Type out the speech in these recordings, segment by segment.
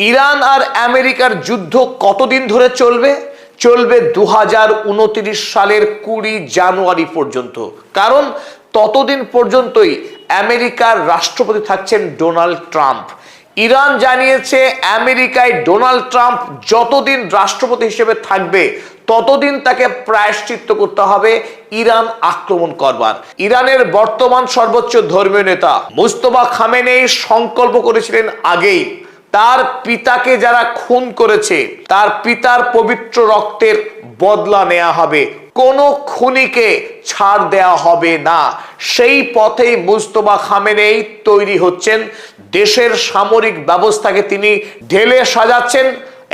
Iran আর আমেরিকার যুদ্ধ কতদিন ধরে চলবে? চলবে 2029 সালের 20 জানুয়ারি পর্যন্ত। কারণ ততদিন পর্যন্তই আমেরিকার রাষ্ট্রপতি থাকছেন ডোনাল্ড ট্রাম্প। ইরান জানিয়েছে আমেরিকায় ডোনাল্ড ট্রাম্প যতদিন রাষ্ট্রপতি হিসেবে থাকবে ততদিন তাকে প্রায়শ্চিত্ত করতে হবে ইরান আক্রমণ করবার। ইরানের বর্তমান সর্বোচ্চ ধর্মীয় নেতা মুজতবা খামেনেই সংকল্প করেছিলেন আগেই, তার পিতাকে যারা খুন করেছে তার পিতার পবিত্র রক্তের বদলা নেওয়া হবে, কোনো খুনিকে ছাড় দেওয়া হবে না। সেই পথেই মুজতবা খামেনেই তৈরি হচ্ছেন। দেশের সামরিক ব্যবস্থাকে তিনি ঢেলে সাজাচ্ছেন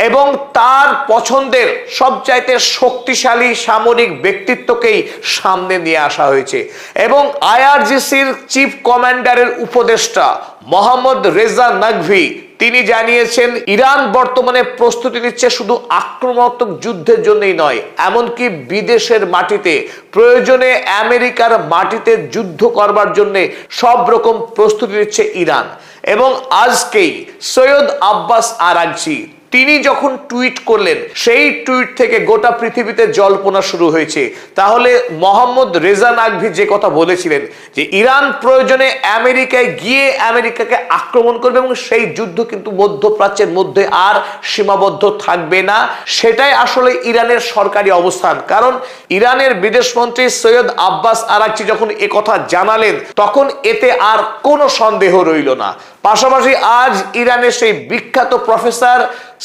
এবং তার পছন্দের সবচাইতে শক্তিশালী সামরিক ব্যক্তিত্বকেই সামনে নিয়ে আসা হয়েছে। এবং আইআরজিসির চিফ কমান্ডারের উপদেষ্টা মোহাম্মদ রেজা নাকভি তিনি জানিয়েছেন ইরান বর্তমানে প্রস্তুতি নিচ্ছে শুধু আক্রমণাত্মক যুদ্ধের জন্যই নয়, এমনকি বিদেশের মাটিতে প্রয়োজনে আমেরিকার মাটিতে যুদ্ধ করবার জন্য সব রকম প্রস্তুতি নিচ্ছে ইরান। এবং আজকেই সৈয়দ আব্বাস আরাগচি তিনি যখন টুইট করলেন সেই টুইট থেকে গোটা পৃথিবীতে জল্পনা শুরু হয়েছে। তাহলে মোহাম্মদ রেজা নাকভি যে কথা বলেছিলেন যে ইরান প্রয়োজনে আমেরিকায় গিয়ে আমেরিকাকে আক্রমণ করবে এবং সেই যুদ্ধ কিন্তু মধ্যপ্রাচ্যের মধ্যে আর সীমাবদ্ধ থাকবে না, সেটাই আসলে ইরানের সরকারি অবস্থান। কারণ ইরানের বিদেশমন্ত্রী সৈয়দ আব্বাস আরাগচি যখন এ কথা জানালেন তখন এতে আর কোনো সন্দেহ রইল না। পাশাপাশি আজ ইরানের সেই বিখ্যাত প্রফেসর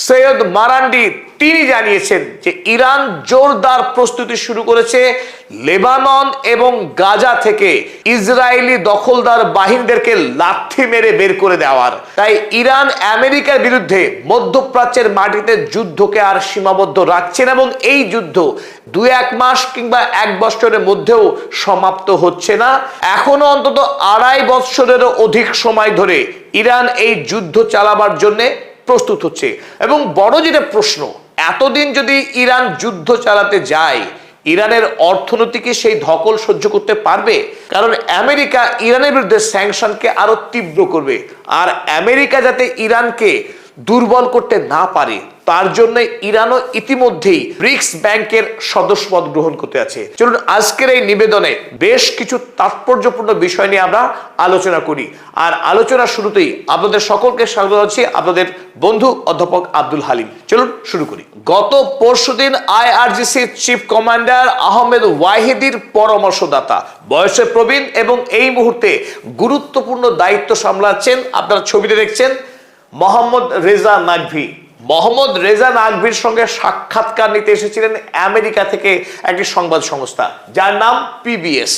সৈয়দ মারান্ডি তিনি জানিয়েছেন যে ইরান জোরদার প্রস্তুতি শুরু করেছে লেবানন এবং গাজা থেকে ইসরায়েলি দখলদার বাহিনীদেরকে লাথি মেরে বের করে দেওয়ার। তাই ইরান আমেরিকার বিরুদ্ধে মধ্যপ্রাচ্যের মাটিতে যুদ্ধকে আর সীমাবদ্ধ রাখছে না এবং এই যুদ্ধ 2-1 মাস কিংবা 1 বছরের মধ্যেও সমাপ্ত হচ্ছে না। এখনো অন্তত 2.5 বছরেরও অধিক সময় ধরে ইরান এই যুদ্ধ চালাবার জন্য প্রস্তুত হচ্ছে। এবং বড় যেটা প্রশ্ন, এতদিন যদি ইরান যুদ্ধ চালাতে যায় ইরানের অর্থনীতি কি সেই ধকল সহ্য করতে পারবে? কারণ আমেরিকা ইরানের বিরুদ্ধে স্যাংশনকে আরো তীব্র করবে, আর আমেরিকা যাতে ইরানকে দুর্বল করতে না পারে তার জন্য ইরানও ইতিমধ্যেই ব্রিক্স ব্যাংকের সদস্যপদ গ্রহণ করতে আছে। চলুন আজকের এই নিবেদনে বেশ কিছু তাৎপর্যপূর্ণ বিষয় নিয়ে আমরা আলোচনা করি। আর আলোচনার শুরুতেই আপনাদের সকলকে স্বাগত জানাচ্ছি, আপনাদের বন্ধু অধ্যাপক আব্দুল হালিম। চলুন শুরু করি। গত পরশুদিন আইআরজিসির চিফ কমান্ডার আহমেদ ওয়াহিদির পরামর্শদাতা, বয়সে প্রবীণ এবং এই মুহূর্তে গুরুত্বপূর্ণ দায়িত্ব সামলাচ্ছেন, আপনারা ছবিতে দেখছেন, মোহাম্মদ রেজা নাকভি। মোহাম্মদ রেজা নাকভির সঙ্গে সাক্ষাৎকার নিতে এসেছিলেন আমেরিকা থেকে একটি সংবাদ সংস্থা যার নাম পিবিএস।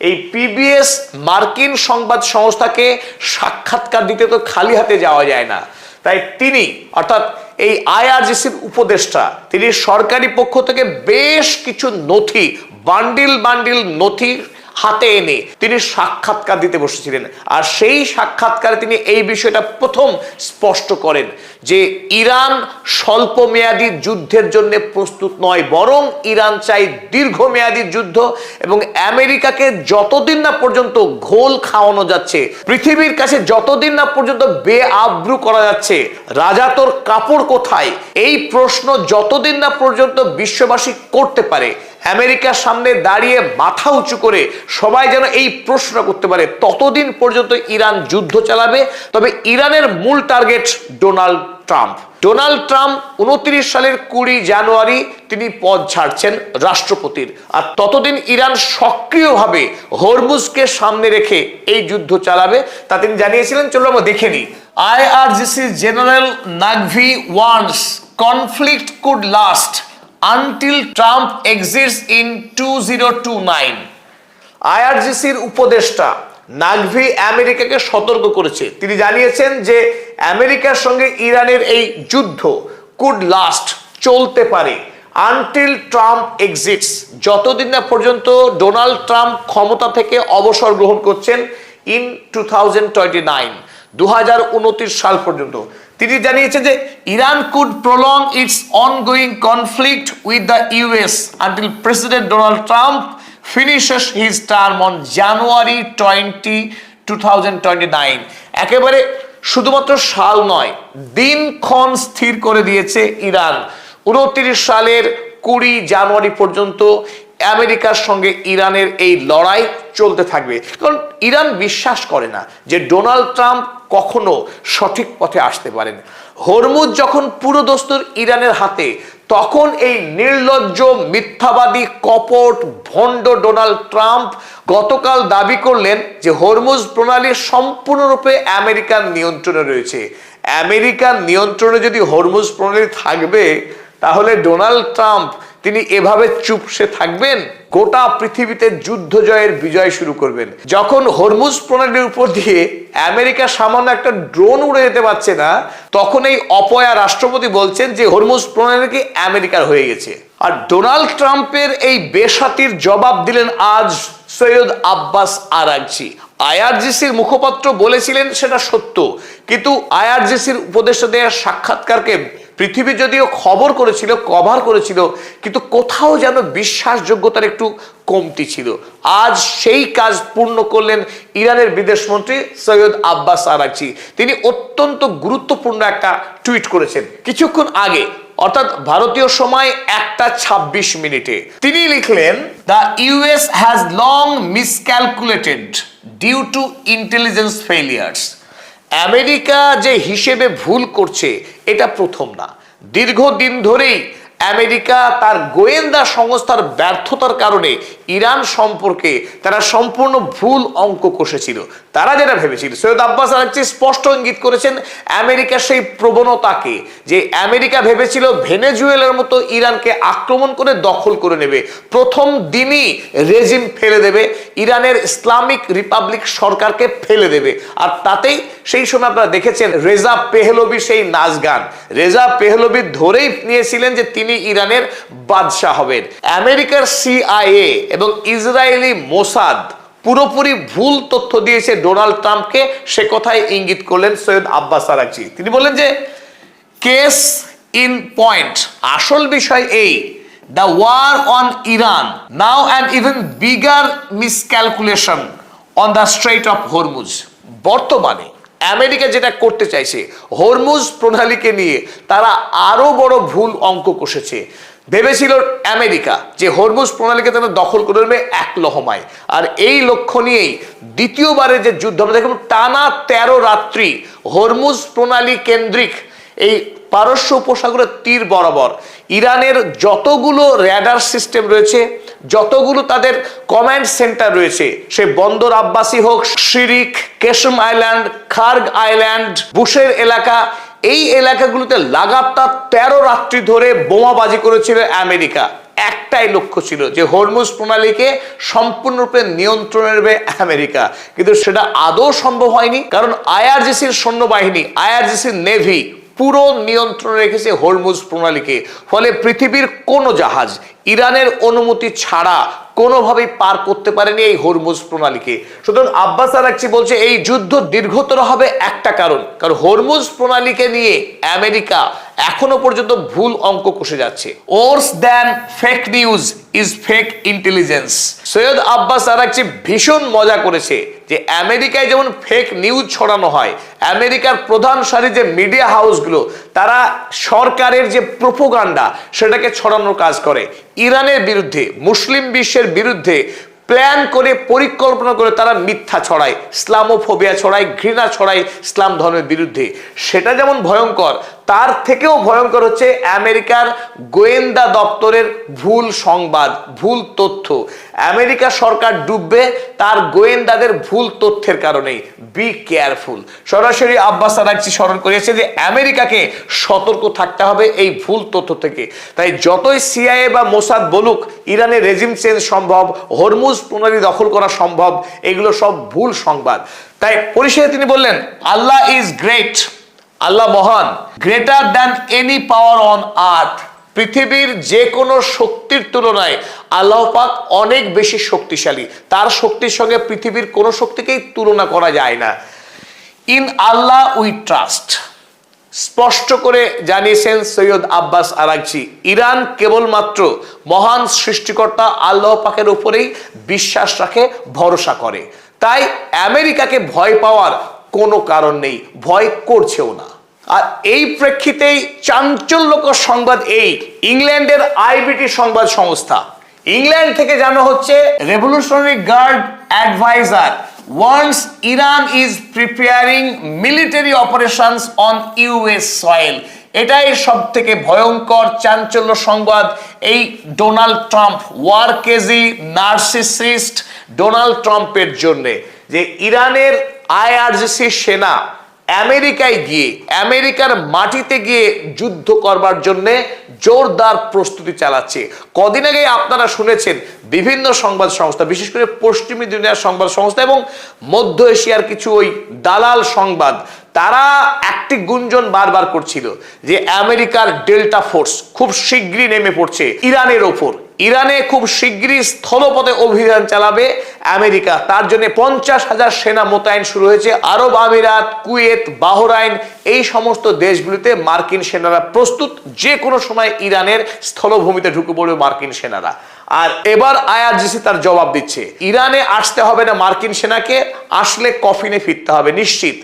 এই পিবিএস মার্কিন সংবাদ সংস্থাকে সাক্ষাৎকার দিতে তো খালি হাতে যাওয়া যায় না, তাই তিনি অর্থাৎ এই আইআরজিসির উপদেষ্টা তিনি সরকারি পক্ষ থেকে বেশ কিছু নথি বান্ডিল নথি হাতে এনে তিনি সাক্ষাৎকার দিতে বসেছিলেন। আর সেই সাক্ষাৎকারে তিনি এই বিষয়টা প্রথম স্পষ্ট করেন যে ইরান স্বল্পমেয়াদী যুদ্ধের জন্য প্রস্তুত নয়, বরং ইরান চাই দীর্ঘমেয়াদী যুদ্ধ এবং আমেরিকাকে যতদিন না পর্যন্ত ঘোল খাওয়ানো যাচ্ছে, পৃথিবীর কাছে যতদিন না পর্যন্ত বেআব্রু করা যাচ্ছে, রাজা তোর কাপড় কোথায়, এই প্রশ্ন যতদিন না পর্যন্ত বিশ্ববাসী করতে পারে, আমেরিকার সামনে দাঁড়িয়ে মাথা উঁচু করে সবাই যেন এই প্রশ্ন করতে পারে, ততদিন পর্যন্ত ইরান যুদ্ধ চালাবে। তবে ইরানের মূল target Donald Trump. Donald Trump 29 সালের 20 জানুয়ারি তিনি পদ ছাড়ছেন রাষ্ট্রপতির, আর ততদিন ইরান সক্রিয়ভাবে হরমুজকে সামনে রেখে এই যুদ্ধ চালাবে তা তিনি জানিয়েছিলেন। চলো আমরা দেখে নিই। IRGC general Naqvi warns conflict could last until Trump exits in 2029। আইআরজিসির উপদেষ্টা নাকভি আমেরিকাকে সতর্ক করেছে। তিনি জানিয়েছেন যে আমেরিকার সঙ্গে ইরানের এই যুদ্ধ কুড লাস্ট চলতে পারে আনটিল ট্রাম্প এক্সিটস, যতদিন না পর্যন্ত ডোনাল্ড ট্রাম্প ক্ষমতা থেকে অবসর গ্রহণ করছেন ইন 2029 সাল পর্যন্ত। তিনি জানিয়েছেন যে Iran could prolong it's ongoing conflict with the US until president Donald Trump finishes his term on January 20, 2029। একেবারে শুধুমাত্র সাল নয়, দিনক্ষণ স্থির করে দিয়েছে ইরান। 29 সালের 20 জানুয়ারি পর্যন্ত আমেরিকার সঙ্গে ইরানের এই লড়াই চলতে থাকবে। কারণ ইরান বিশ্বাস করে না যে ডোনাল্ড ট্রাম্প কখনো সঠিক পথে আসতে পারেন। হরমুজ যখন পুরো দস্তুর ইরানের হাতে, তখন এই নির্লজ্জ, মিথ্যাবাদী, কপট, ভণ্ড ডোনাল্ড ট্রাম্প গতকাল দাবি করলেন যে হরমুজ প্রণালী সম্পূর্ণরূপে আমেরিকার নিয়ন্ত্রণে রয়েছে। আমেরিকার নিয়ন্ত্রণে যদি হরমুজ প্রণালী থাকবে, তাহলে ডোনাল্ড ট্রাম্প তিনি এভাবে চুপসে থাকবেন? গোটা পৃথিবীতে যুদ্ধ জয়ের বিজয় শুরু করবেন। যখন হরমুজ প্রণালীর উপর দিয়ে আমেরিকা সামান্য একটা ড্রোন উড়ে যেতে পারছে না, তখন এই অপয়া রাষ্ট্রপতি বলছেন যে হরমুজ প্রণালী কি আমেরিকার হয়ে গেছে। আর ডোনাল্ড ট্রাম্পের এই বেসাতির জবাব দিলেন আজ সৈয়দ আব্বাস আরাগচি। আইআরজিসির মুখপাত্র বলেছিলেন সেটা সত্য, কিন্তু আইআরজিসির উপদেষ্টা দেওয়ার সাক্ষাৎকারকে পৃথিবী যদিও খবর করেছিল, কভার করেছিল, কিন্তু কোথাও যেন বিশ্বাসযোগ্যতার একটু কমতি ছিল। আজ সেই কাজ পূর্ণ করলেন ইরানের বিদেশমন্ত্রী সৈয়দ আব্বাস আরাগচি। তিনি অত্যন্ত গুরুত্বপূর্ণ একটা টুইট করেছেন কিছুক্ষণ আগে, অর্থাৎ ভারতীয় সময় 1:26 তিনি লিখলেন, the US has long miscalculated due to intelligence failures. America যে হিসেবে ভুল করছে এটা প্রথম না, দীর্ঘদিন ধরেই আমেরিকা তার গোয়েন্দা সংস্থার ব্যর্থতার কারণে ইরান সম্পর্কে তারা সম্পূর্ণ ভুল অঙ্ক কষেছিল। তারা যেটা ভেবেছিল, সৈয়দ আব্বাস আরাগচি স্পষ্ট ইঙ্গিত করেছেন আমেরিকার সেই প্রবণতাকে, যে আমেরিকা ভেবেছিল ভেনেজুয়েলার মতো ইরানকে আক্রমণ করে দখল করে নেবে, প্রথম দিনই রেজিম ফেলে দেবে, ইরানের ইসলামিক রিপাবলিক সরকারকে ফেলে দেবে। আর তাতেই সেই সময় আপনারা দেখেছেন রেজা পেহলভি সেই নাচ গান, রেজা পেহলভি ধরেই নিয়েছিলেন যে তিনি ইরানের বাদশাহ হবেন। আমেরিকার সিআইএ এবং ইসরায়েলি মোসাদ পুরোপুরি ভুল তথ্য দিয়েছে ডোনাল্ড ট্রাম্পকে, সে কথাই ইঙ্গিত করলেন সৈয়দ আব্বাস আরাগচি। তিনি বললেন যে কেস ইন পয়েন্ট, আসল বিষয় এই, the war on Iran now and even bigger miscalculation on the strait of Hormuz. বর্তমানে আমেরিকা যেটা করতে চাইছে হরমুজ প্রণালীকে নিয়ে, তারা আরো বড় ভুল অঙ্ক কষেছে। ভেবেছিল আমেরিকা যে হরমুজ প্রণালীকে তারা দখল করে নেবে এক লহমায়, আর এই লক্ষ্য নিয়েই দ্বিতীয়বারের যে যুদ্ধ আমরা দেখলাম, টানা 13 রাত্রি হরমুজ প্রণালী কেন্দ্রিক এই পারস্য উপসাগরের তীর বরাবর ইরানের যতগুলো র্যাডার সিস্টেম রয়েছে, যতগুলো তাদের কমান্ড সেন্টার রয়েছে, সে বন্দর আব্বাসি হোক, শিরিক, কেশম আইল্যান্ড, খার্গ আইল্যান্ড, বুশের এলাকা, এই এলাকাগুলোতে লাগাতার 13 রাত্রি ধরে বোমাবাজি করেছিল আমেরিকা। একটাই লক্ষ্য ছিল যে হরমুজ প্রণালীকে সম্পূর্ণরূপে নিয়ন্ত্রণে নেবে আমেরিকা, কিন্তু সেটা আদৌ সম্ভব হয়নি, কারণ আইআরজিসির সৈন্যবাহিনী, আইআরজিসির নেভি পুরো নিয়ন্ত্রণে রেখেছে হরমুজ প্রণালীকে। ফলে পৃথিবীর কোনো জাহাজ ইরানের অনুমতি ছাড়া কোনোভাবেই পার করতে পারেনি এই হরমুজ প্রণালীকে। সুতরাং আব্বাস আরাগচি বলছে এই যুদ্ধ দীর্ঘতর হবে একটা কারণ হরমুজ প্রণালীকে নিয়ে আমেরিকা এখনো পর্যন্ত ভুল অঙ্ক কষে যাচ্ছে। Worse than fake news is fake intelligence. Seyed Abbas Araghchi ভীষণ মজা করেছে যে আমেরিকায় যেমন ফেক নিউজ ছড়ানো হয়, আমেরিকার প্রধান সারি যে মিডিয়া হাউসগুলো তারা সরকারের যে প্রোপাগান্ডা সেটাকে ছড়ানোর কাজ করে, ইরানের বিরুদ্ধে, মুসলিম বিশ্বের বিরুদ্ধে প্ল্যান করে, পরিকল্পনা করে তারা মিথ্যা ছড়ায়, ইসলামোফোবিয়া ছড়ায়, ঘৃণা ছড়ায় ইসলাম ধর্মের বিরুদ্ধে। সেটা যেমন ভয়ঙ্কর, তার থেকেও ভয়ঙ্কর হচ্ছে আমেরিকার গোয়েন্দা দপ্তরের ভুল সংবাদ, ভুল তথ্য। আমেরিকা সরকার ডুববে তার গোয়েন্দাদের ভুল তথ্যের কারণেই। Be careful. সরাসরি আব্বাস আরাগচি স্মরণ করিয়েছে যে আমেরিকাকে সতর্ক থাকতে হবে এই ভুল তথ্য থেকে। তাই যতই সিআইএ বা মোসাদ বলুক ইরানের রেজিম চেঞ্জ সম্ভব, হরমুজ প্রণালী দখল করা সম্ভব, এগুলো সব ভুল সংবাদ। তাই পরিশেষে তিনি বললেন, আল্লাহ ইজ গ্রেট, আল্লাহ মহান, greater than any power on earth. পৃথিবীর যে কোনো শক্তির তুলনায় আল্লাহ পাক অনেক বেশি শক্তিশালী, তার শক্তির সঙ্গে পৃথিবীর কোনো শক্তিকেই তুলনা করা যায় না। ইন আল্লাহ উই ট্রাস্ট, স্পষ্ট করে জানিয়েছেন সৈয়দ আব্বাস আরাগচি। ইরান কেবলমাত্র মহান সৃষ্টিকর্তা আল্লাহ পাকের উপরেই বিশ্বাস রাখে, ভরসা করে। তাই আমেরিকাকে ভয় পাওয়ার কোনো কারণ নেই, ভয় করছেও না। আর এই প্রেক্ষিতেই চাঞ্চল্যকর সংবাদ এই, ইংল্যান্ডের আইবিটি সংবাদ সংস্থা, ইংল্যান্ড থেকে জানা হচ্ছে revolutionary guard adviser warns Iran is preparing military operations on US soil। এটাই সব থেকে ভয়ঙ্কর চাঞ্চল্য সংবাদ এই ডোনাল্ড ট্রাম্প, ওয়ার কেজি নার্সিসিস্ট ডোনাল্ড ট্রাম্পের জন্য, যে ইরানের আইআরজিসি সেনা আমেরিকায় গিয়ে, আমেরিকার মাটিতে গিয়ে যুদ্ধ করবার জন্য জোরদার প্রস্তুতি চালাচ্ছে। কদিন আগে আপনারা শুনেছেন বিভিন্ন সংবাদ সংস্থা, বিশেষ করে পশ্চিমী দুনিয়ার সংবাদ সংস্থা এবং মধ্য এশিয়ার কিছু ওই দালাল সংবাদ, তারা একটি গুঞ্জন বারবার করছিল যে আমেরিকার ডেল্টা ফোর্স খুব শীঘ্রই নেমে পড়ছে ইরানের ওপর, ইরানে খুব শীঘ্রই স্থলপথে অভিযান চালাবে আমেরিকা, তার জন্য 50,000 সেনা মোতায়েন শুরু হয়েছে। আরব আমিরাত, কুয়েত, বাহরাইন এই সমস্ত দেশগুলিতে মার্কিন সেনারা প্রস্তুত, যে কোনো সময় ইরানের স্থলভূমিতে ঢুকে পড়বে মার্কিন সেনারা। আর এবার আইআরজিসি তার জবাব দিচ্ছে, ইরানে আসতে হবে না মার্কিন সেনাকে, আসলে কফিনে ফিরতে হবে নিশ্চিত।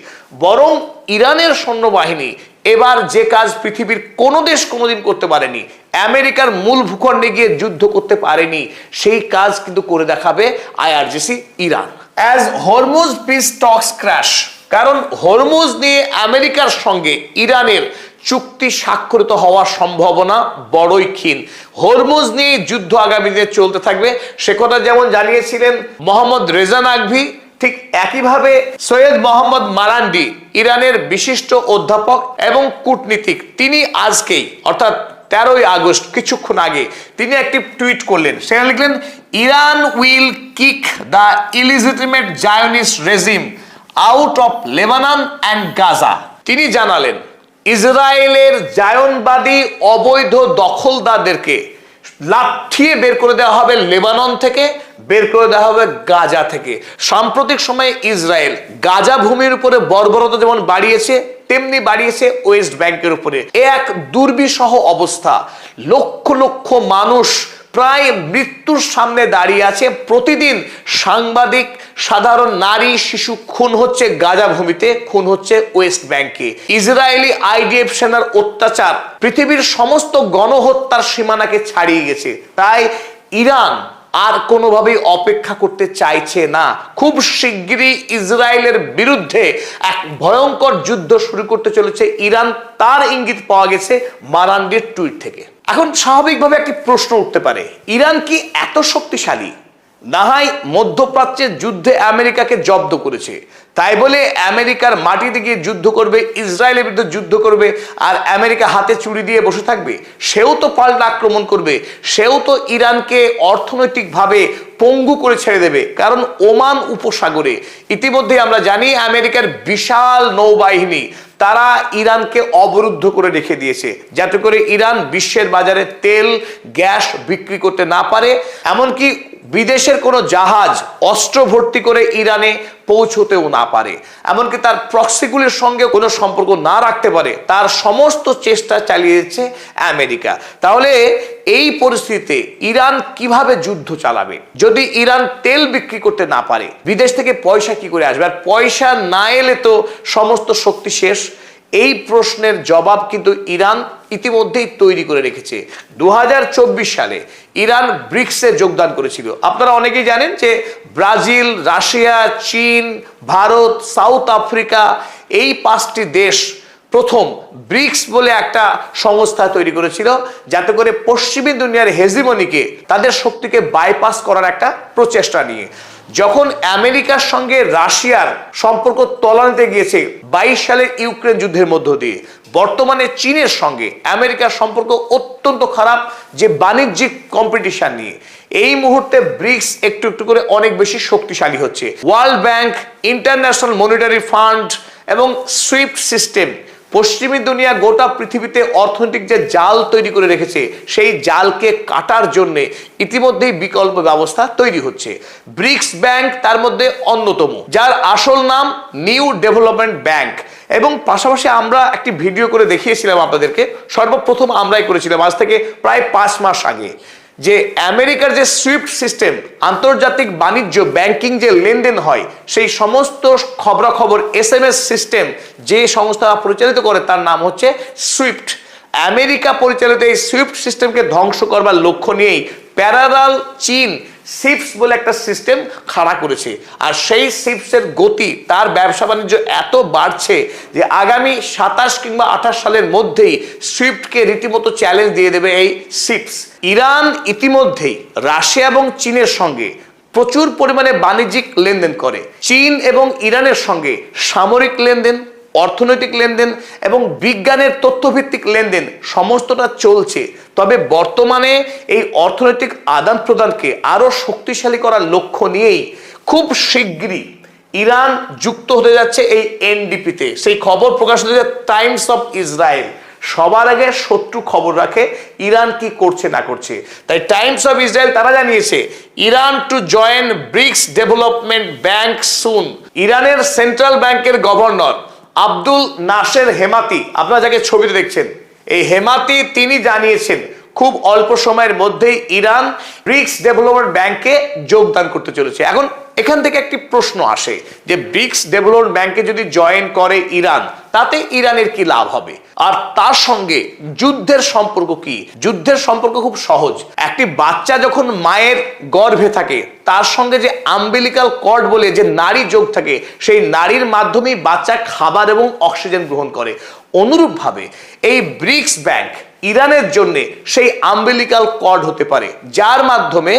বরং ইরানের সৈন্যবাহিনী এবার যে কাজ পৃথিবীর কোনো দেশ কোনোদিন করতে পারেনি, আমেরিকার মূল ভূখণ্ডে গিয়ে যুদ্ধ করতে পারেনি, সেই কাজ কিন্তু করে দেখাবে IRGC Iran. As Hormuz peace talks crash, কারণ হরমুজ নিয়ে আমেরিকার সঙ্গে ইরানের চুক্তি স্বাক্ষরিত হওয়ার সম্ভাবনা বড়ই ক্ষীণ। হরমুজ নিয়ে যুদ্ধ আগামী দিনে চলতে থাকবে, সে কথা যেমন জানিয়েছিলেন মোহাম্মদ রেজা নাকভি, ঠিক একইভাবে সৈয়দ মোহাম্মদ মারান্ডি, ইরানের বিশিষ্ট অধ্যাপক এবং কূটনীতিক, তিনি আজকেই অর্থাৎ 13ই আগস্ট কিছুক্ষণ আগে তিনি একটি টুইট করলেন, সেখানে লিখলেন, Iran will kick the illegitimate Zionist regime out of Lebanon and Gaza. তিনি জানালেন ইসরায়েলের জায়নবাদী অবৈধ দখলদারদেরকে লাঠিয়ে বের করে দেওয়া হবে লেবানন থেকে, বের করে দেওয়া হবে গাজা থেকে। সাম্প্রতিক সময়ে ইসরায়েল গাজা ভূমির উপরে বর্বরতা যেমন বাড়িয়েছে, তেমনি বাড়িয়েছে ওয়েস্ট ব্যাংকের উপরে। এক দুর্বিষহ অবস্থা, লক্ষ লক্ষ মানুষ প্রায় মৃত্যুর সামনে দাঁড়িয়ে আছে। প্রতিদিন সাংবাদিক, সাধারণ নারী, শিশু খুন হচ্ছে গাজা ভূমিতে, খুন হচ্ছে ওয়েস্ট ব্যাংকে। ইসরায়েলি আইডিএফ সেনার অত্যাচার পৃথিবীর সমস্ত গণহত্যার সীমানাকে ছাড়িয়ে গেছে। তাই ইরান আর কোনোভাবেই অপেক্ষা করতে চাইছে না, খুব শিগগিরই ইসরায়েলের বিরুদ্ধে এক ভয়ঙ্কর যুদ্ধ শুরু করতে চলেছে ইরান, তার ইঙ্গিত পাওয়া গেছে মারান্ডির টুইট থেকে। এখন স্বাভাবিকভাবে একটি প্রশ্ন উঠতে পারে, ইরান কি এত শক্তিশালী? না হয় মধ্যপ্রাচ্যের যুদ্ধে আমেরিকাকে জব্দ করেছে, তাই বলে আমেরিকার মাটিতে গিয়ে যুদ্ধ করবে, ইসরায়েলের বিরুদ্ধে যুদ্ধ করবে আর আমেরিকা হাতে চুরি দিয়ে বসে থাকবে? সেও তো পাল্টা আক্রমণ করবে, সেও তো ইরানকে অর্থনৈতিকভাবে পঙ্গু করে ছেড়ে দেবে। কারণ ওমান উপসাগরে ইতিমধ্যে আমরা জানি আমেরিকার বিশাল নৌবাহিনী, তারা ইরানকে অবরুদ্ধ করে রেখে দিয়েছে, যাতে করে ইরান বিশ্বের বাজারে তেল, গ্যাস বিক্রি করতে না পারে, এমনকি বিদেশের কোনো জাহাজ অস্ত্র ভর্তি করে ইরানে পৌঁছতেও না পারে, এমনকি তার প্রক্সিগুলির সঙ্গে কোনো সম্পর্ক না রাখতে পারে, তার সমস্ত চেষ্টা চালিয়ে যাচ্ছে আমেরিকা। তাহলে এই পরিস্থিতিতে ইরান কিভাবে যুদ্ধ চালাবে? যদি ইরান তেল বিক্রি করতে না পারে, বিদেশ থেকে পয়সা কি করে আসবে? আর পয়সা না এলে তো সমস্ত শক্তি শেষ। এই প্রশ্নের জবাব কিন্তু ইরান ইতিমধ্যেই তৈরি করে রেখেছে। 2024 সালে ইরান ব্রিক্সে যোগদান করেছিল। আপনারা অনেকেই জানেন যে ব্রাজিল, রাশিয়া, চীন, ভারত, সাউথ আফ্রিকা এই 5টি দেশ প্রথম ব্রিক্স বলে একটা সংস্থা তৈরি করেছিল, যাতে করে পশ্চিমী দুনিয়ার হেজিমনিকে, তাদের শক্তিকে বাইপাস করার একটা প্রচেষ্টা নিয়ে। যখন আমেরিকার সঙ্গে রাশিয়ার সম্পর্ক তলানিতে গিয়েছে 22 সালের ইউক্রেন যুদ্ধের মধ্য দিয়ে, বর্তমানে চীনের সঙ্গে আমেরিকার সম্পর্ক অত্যন্ত খারাপ, যে বাণিজ্যিক কম্পিটিশন নিয়ে এই মুহূর্তে ব্রিক্স একটু একটু করে অনেক বেশি শক্তিশালী হচ্ছে। World bank, international monetary fund এবং সুইফট সিস্টেম, পশ্চিমী দুনিয়া গোটা পৃথিবীতে অর্থনৈতিক যে জাল তৈরি করে রেখেছে, সেই জালকে কাটার জন্য ইতিমধ্যেই বিকল্প ব্যবস্থা তৈরি হচ্ছে। ব্রিক্স ব্যাংক তার মধ্যে অন্যতম, যার আসল নাম নিউ ডেভেলপমেন্ট ব্যাংক। এবং পাশাপাশি আমরা একটি ভিডিও করে দেখিয়েছিলাম আপনাদেরকে, সর্বপ্রথম আমরাই করেছিলাম আজ থেকে প্রায় 5 মাস আগে, যে আমেরিকার যে সুইফট সিস্টেম, আন্তর্জাতিক বাণিজ্য ব্যাংকিং যে লেনদেন হয়, সেই সমস্ত খবরাখবর SMS সিস্টেম যে সংস্থা পরিচালিত করে তার নাম হচ্ছে সুইফট। আমেরিকা পরিচালিত এই সুইফট সিস্টেমকে ধ্বংস করবার লক্ষ্য নিয়েই প্যারালাল চীন সিপস বলে একটা সিস্টেম খাড়া করেছে। আর সেই সিপসের গতি, তার ব্যবসা বাণিজ্য এত বাড়ছে যে আগামী 27 কিংবা 28 সালের মধ্যেই সুইফটকে রীতিমতো চ্যালেঞ্জ দিয়ে দেবে এই সিপস। ইরান ইতিমধ্যেই রাশিয়া এবং চীনের সঙ্গে প্রচুর পরিমাণে বাণিজ্যিক লেনদেন করে। চীন এবং ইরানের সঙ্গে সামরিক লেনদেন, অর্থনৈতিক লেনদেন এবং বিজ্ঞানের তথ্যভিত্তিক লেনদেন সমস্তটা চলছে। তবে বর্তমানে এই অর্থনৈতিক আদান প্রদানকে আরো শক্তিশালী করার লক্ষ্য নিয়েই খুব শিগগিরই ইরান যুক্ত হতে যাচ্ছে এই এনডিপিতে। সেই খবর প্রকাশ হয়েছে টাইমস অফ ইসরায়েল। সবার আগে শত্রু খবর রাখে ইরান কি করছে না করছে। তাই টাইমস অফ ইসরায়েল তারা জানিয়েছে Iran to join BRICS development bank soon. ইরানের সেন্ট্রাল ব্যাংকের গভর্নর আব্দুল নাসের হেমাতি, আপনারা যাকে ছবিতে দেখছেন, এই হেমাতি তিনি জানিয়েছেন খুব অল্প সময়ের মধ্যেই ইরান ব্রিক্স ডেভেলপমেন্ট ব্যাংকে যোগদান করতে চলেছে। এখন এখান থেকে একটি প্রশ্ন আসে যে ব্রিক্স ডেভেলপমেন্ট ব্যাংকে যদি জয়েন করে ইরান, তাতে ইরানের কি লাভ হবে? আর তার সঙ্গে যুদ্ধের সম্পর্ক কি? যুদ্ধের সম্পর্ক খুব সহজ। একটি বাচ্চা যখন মায়ের গর্ভে থাকে, তার সঙ্গে যে আম্বিলিকাল কর্ড বলে যে নাড়ি যোগ থাকে, সেই নাড়ির মাধ্যমেই বাচ্চা খাবার এবং অক্সিজেন গ্রহণ করে। অনুরূপভাবে এই ব্রিক্স ব্যাংক ইরানের জন্য সেই আম্বিলিকাল কর্ড হতে পারে, যার মাধ্যমে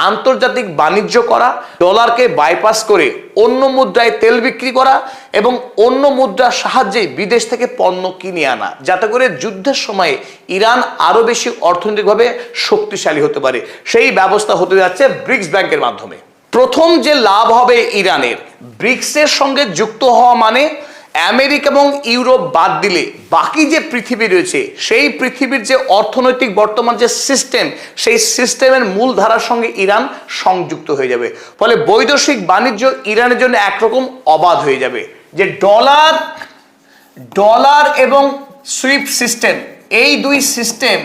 আন্তর্জাতিক বাণিজ্য করা, ডলারকে বাইপাস করে অন্য মুদ্রায় তেল বিক্রি করা এবং অন্য মুদ্রার সাহায্যে বিদেশ থেকে পণ্য কিনে আনা, যাতে করে যুদ্ধের সময়ে ইরান আরো বেশি অর্থনৈতিকভাবে শক্তিশালী হতে পারে। সেই ব্যবস্থা হতে যাচ্ছে ব্রিক্স ব্যাংকের মাধ্যমে। প্রথম যে লাভ হবে ইরানের, ব্রিক্সের সঙ্গে যুক্ত হওয়া মানে আমেরিকা এবং ইউরোপ বাদ দিলে বাকি যে পৃথিবী রয়েছে, সেই পৃথিবীর যে অর্থনৈতিক বর্তমান যে সিস্টেম, সেই সিস্টেমের মূল ধারার সঙ্গে ইরান সংযুক্ত হয়ে যাবে। ফলে বৈদেশিক বাণিজ্য ইরানের জন্য একরকম অবাধ হয়ে যাবে। যে ডলার এবং সুইফট সিস্টেম, এই দুই সিস্টেম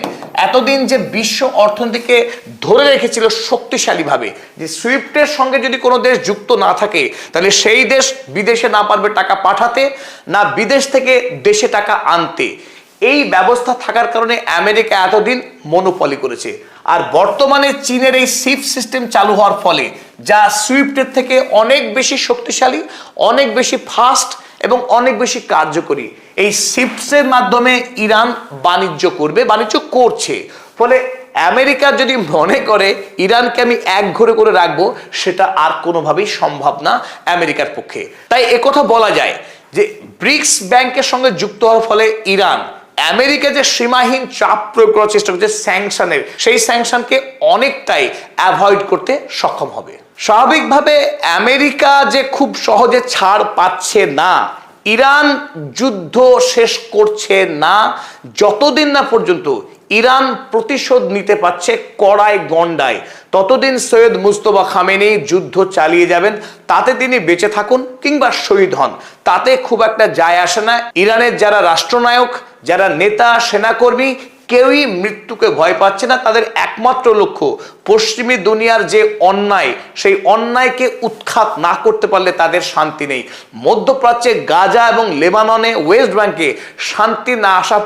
এতদিন যে বিশ্ব অর্থনীতিকে ধরে রেখেছিল শক্তিশালীভাবে, যে সুইফটের সঙ্গে যদি কোনো দেশ যুক্ত না থাকে, তাহলে সেই দেশ বিদেশে না পারবে টাকা পাঠাতে, না বিদেশ থেকে দেশে টাকা আনতে। এই ব্যবস্থা থাকার কারণে আমেরিকা এতদিন মনোপলি করেছে। আর বর্তমানে চীনের এই সিফট সিস্টেম চালু হওয়ার ফলে, যা সুইফটের থেকে অনেক বেশি শক্তিশালী, অনেক বেশি ফাস্ট এবং অনেক বেশি কার্যকরী, এই সিফটসের মাধ্যমে ইরান বাণিজ্য করছে। ফলে আমেরিকা যদি মনে করে ইরানকে আমি এক ঘরে করে রাখবো, সেটা আর কোনোভাবেই সম্ভব না আমেরিকার পক্ষে। তাই একথা বলা যায় যে ব্রিক্স ব্যাংকের সঙ্গে যুক্ত হওয়ার ফলে ইরান আমেরিকা যে সীমাহীন চাপ প্রয়োগ করার চেষ্টা করছে স্যাংশনের, সেই স্যাংশনকে অনেকটাই অ্যাভয়েড করতে সক্ষম হবে। স্বাভাবিকভাবে আমেরিকা যে খুব সহজে ছাড় পাচ্ছে না, ইরান যুদ্ধ শেষ করছে না যতদিন না পর্যন্ত ইরান প্রতিশোধ নিতে পারছে কড়ায় গন্ডায়, ততদিন সৈয়দ মুজতবা খামেনি যুদ্ধ চালিয়ে যাবেন। তাতে তিনি বেঁচে থাকুন কিংবা শহীদ হন, তাতে খুব একটা যায় আসে না। ইরানের যারা রাষ্ট্রনায়ক, যারা নেতা, সেনাকর্মী, কেউই মৃত্যুকে ভয় পাচ্ছে না। তাদের একমাত্র লক্ষ্য পশ্চিমী দুনিয়ার যে অন্যায়, সেই অন্যায়কে উৎখাত না করতে পারলে তাদের শান্তি নেই। মধ্যপ্রাচ্যে গাজা এবং লেবাননে, ওয়েস্ট ব্যাংকে শান্তি না আসা